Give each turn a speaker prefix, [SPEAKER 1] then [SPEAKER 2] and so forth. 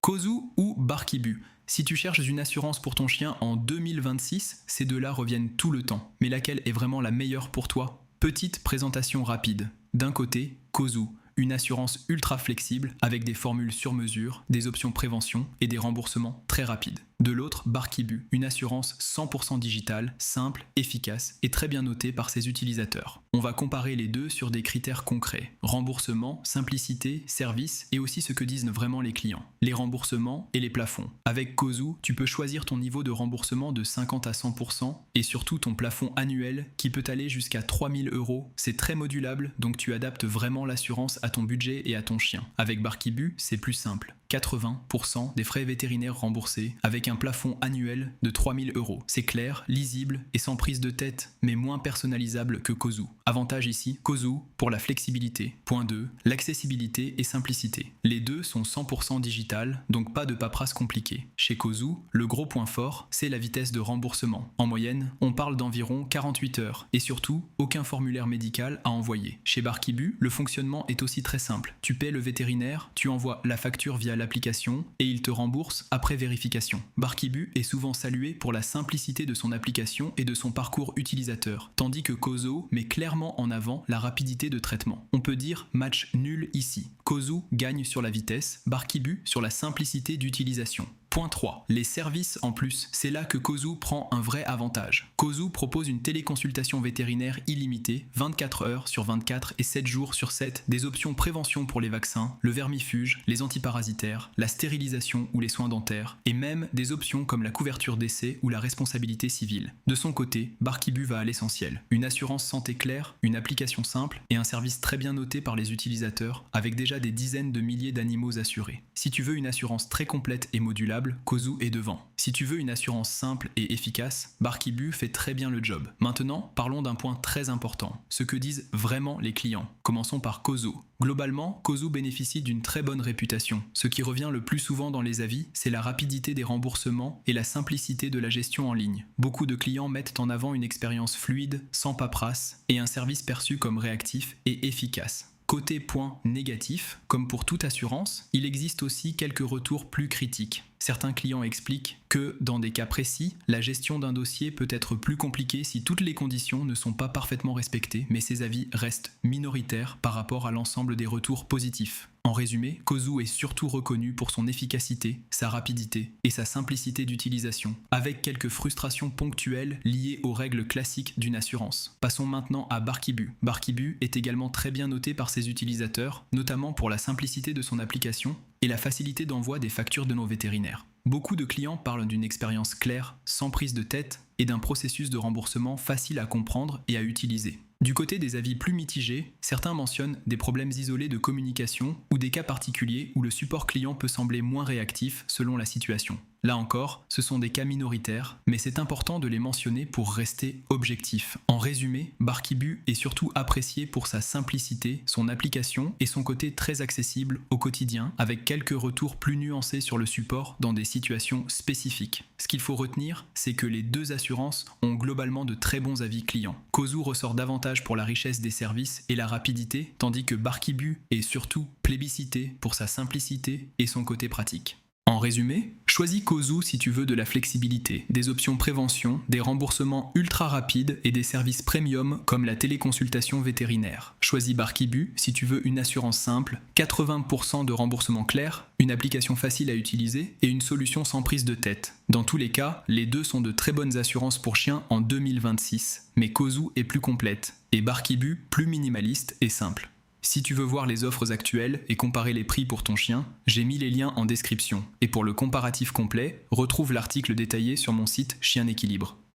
[SPEAKER 1] Kozu ou Barkibu? Si tu cherches une assurance pour ton chien en 2026, ces deux-là reviennent tout le temps. Mais laquelle est vraiment la meilleure pour toi? Petite présentation rapide. D'un côté, Kozu, une assurance ultra flexible avec des formules sur mesure, des options prévention et des remboursements très rapides. De l'autre, Barkibu, une assurance 100% digitale, simple, efficace et très bien notée par ses utilisateurs. On va comparer les deux sur des critères concrets. Remboursement, simplicité, service et aussi ce que disent vraiment les clients. Les remboursements et les plafonds. Avec Kozu, tu peux choisir ton niveau de remboursement de 50 à 100% et surtout ton plafond annuel qui peut aller jusqu'à 3000 €. C'est très modulable, donc tu adaptes vraiment l'assurance à ton budget et à ton chien. Avec Barkibu, c'est plus simple. 80% des frais vétérinaires remboursés avec un plafond annuel de 3000 €. C'est clair, lisible et sans prise de tête, mais moins personnalisable que Kozu. Avantage ici, Kozu pour la flexibilité. Point 2, l'accessibilité et simplicité. Les deux sont 100% digital, donc pas de paperasse compliquée. Chez Kozu, le gros point fort, c'est la vitesse de remboursement. En moyenne, on parle d'environ 48 heures et surtout, aucun formulaire médical à envoyer. Chez Barkibu, le fonctionnement est aussi très simple. Tu paies le vétérinaire, tu envoies la facture via l'application et il te rembourse après vérification. Barkibu est souvent salué pour la simplicité de son application et de son parcours utilisateur, tandis que Kozu met clairement en avant la rapidité de traitement. On peut dire match nul ici. Kozu gagne sur la vitesse, Barkibu sur la simplicité d'utilisation. Point 3. Les services en plus. C'est là que Kozu prend un vrai avantage. Kozu propose une téléconsultation vétérinaire illimitée, 24 heures sur 24 et 7 jours sur 7, des options prévention pour les vaccins, le vermifuge, les antiparasitaires, la stérilisation ou les soins dentaires, et même des options comme la couverture d'essai ou la responsabilité civile. De son côté, Barkibu va à l'essentiel. Une assurance santé claire, une application simple et un service très bien noté par les utilisateurs, avec déjà des dizaines de milliers d'animaux assurés. Si tu veux une assurance très complète et modulable, Kozu est devant. Si tu veux une assurance simple et efficace, Barkibu fait très bien le job. Maintenant, parlons d'un point très important, ce que disent vraiment les clients. Commençons par Kozu. Globalement, Kozu bénéficie d'une très bonne réputation. Ce qui revient le plus souvent dans les avis, c'est la rapidité des remboursements et la simplicité de la gestion en ligne. Beaucoup de clients mettent en avant une expérience fluide, sans paperasse, et un service perçu comme réactif et efficace. Côté point négatif, comme pour toute assurance, il existe aussi quelques retours plus critiques. Certains clients expliquent que, dans des cas précis, la gestion d'un dossier peut être plus compliquée si toutes les conditions ne sont pas parfaitement respectées, mais ces avis restent minoritaires par rapport à l'ensemble des retours positifs. En résumé, Kozu est surtout reconnu pour son efficacité, sa rapidité et sa simplicité d'utilisation, avec quelques frustrations ponctuelles liées aux règles classiques d'une assurance. Passons maintenant à Barkibu. Barkibu est également très bien noté par ses utilisateurs, notamment pour la simplicité de son application et la facilité d'envoi des factures de nos vétérinaires. Beaucoup de clients parlent d'une expérience claire, sans prise de tête, et d'un processus de remboursement facile à comprendre et à utiliser. Du côté des avis plus mitigés, certains mentionnent des problèmes isolés de communication ou des cas particuliers où le support client peut sembler moins réactif selon la situation. Là encore, ce sont des cas minoritaires, mais c'est important de les mentionner pour rester objectif. En résumé, Barkibu est surtout apprécié pour sa simplicité, son application et son côté très accessible au quotidien, avec quelques retours plus nuancés sur le support dans des situations spécifiques. Ce qu'il faut retenir, c'est que les deux assurances ont globalement de très bons avis clients. Kozu ressort davantage pour la richesse des services et la rapidité, tandis que Barkibu est surtout plébiscité pour sa simplicité et son côté pratique. En résumé, choisis Kozu si tu veux de la flexibilité, des options prévention, des remboursements ultra rapides et des services premium comme la téléconsultation vétérinaire. Choisis Barkibu si tu veux une assurance simple, 80% de remboursement clair, une application facile à utiliser et une solution sans prise de tête. Dans tous les cas, les deux sont de très bonnes assurances pour chiens en 2026, mais Kozu est plus complète et Barkibu plus minimaliste et simple. Si tu veux voir les offres actuelles et comparer les prix pour ton chien, j'ai mis les liens en description. Et pour le comparatif complet, retrouve l'article détaillé sur mon site Chien Équilibre.